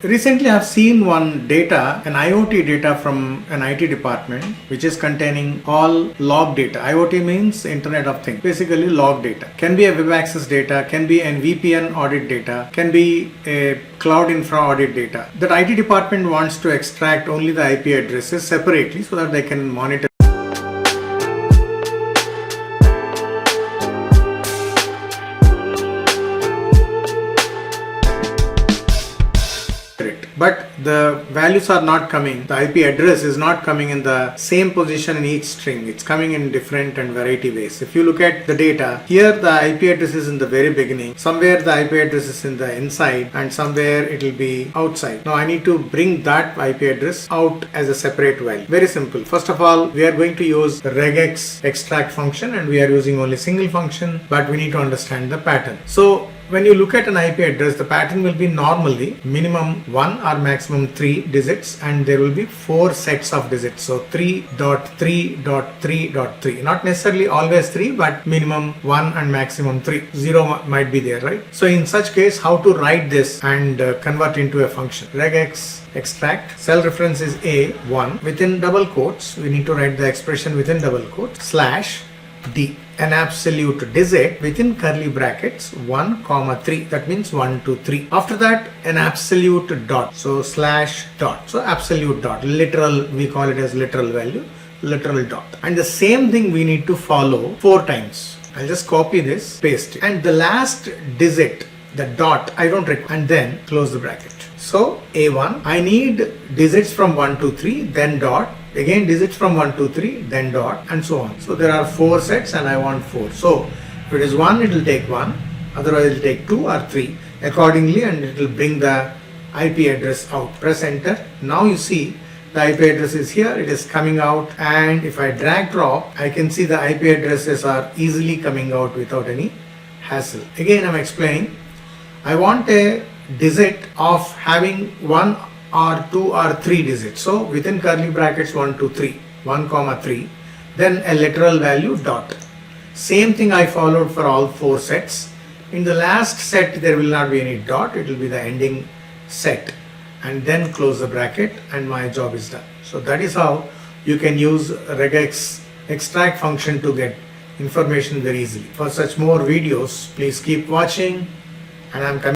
Recently, I have seen one data, an IoT data from an IT department, which is containing all log data. IoT means Internet of Things, basically log data. Can be a web access data, can be an VPN audit data, can be a cloud infra audit data. That IT department wants to extract only the IP addresses separately so that they can monitor. But the values are not coming, the IP address is not coming in the same position in each string. It's coming in different and variety ways. If you look at the data, here the IP address is in the very beginning, somewhere the IP address is in the inside, and somewhere it will be outside. Now I need to bring that IP address out as a separate value. Very simple. First of all, we are going to use the regex extract function, and we are using only single function, but we need to understand the pattern. So when you look at an IP address, the pattern will be normally minimum 1 or maximum 3 digits, and there will be 4 sets of digits. So 3.3.3.3. Not necessarily always 3, but minimum 1 and maximum 3. 0 might be there, right? So in such case, how to write this and convert into a function? Regex extract, cell reference is A1. Within double quotes, we need to write the expression within double quotes, slash D, an absolute digit within curly brackets 1, 3. That means 1, 2, 3. After that, an absolute dot. So slash dot. So absolute dot. Literal, we call it as literal value. Literal dot. And the same thing we need to follow 4 times. I'll just copy this, paste it. And the last digit, the dot, I don't require. And then close the bracket. So A1, I need digits from 1 to 3, then dot. Again digits from 1 to 3, then dot, and so on. So there are 4 sets and I want 4. So if it is 1, it will take 1, otherwise it will take 2 or 3 accordingly, and it will bring the IP address out. Press enter. Now you see the IP address is here, it is coming out, and if I drag drop, I can see the IP addresses are easily coming out without any hassle. Again I am explaining, I want a digit of having 1 or 2 or 3 digits. So within curly brackets 1, 2, 3, 1, 3, then a literal value dot. Same thing I followed for all 4 sets. In the last set there will not be any dot, it will be the ending set, and then close the bracket and my job is done. So that is how you can use regex extract function to get information very easily. For such more videos, please keep watching, and I am coming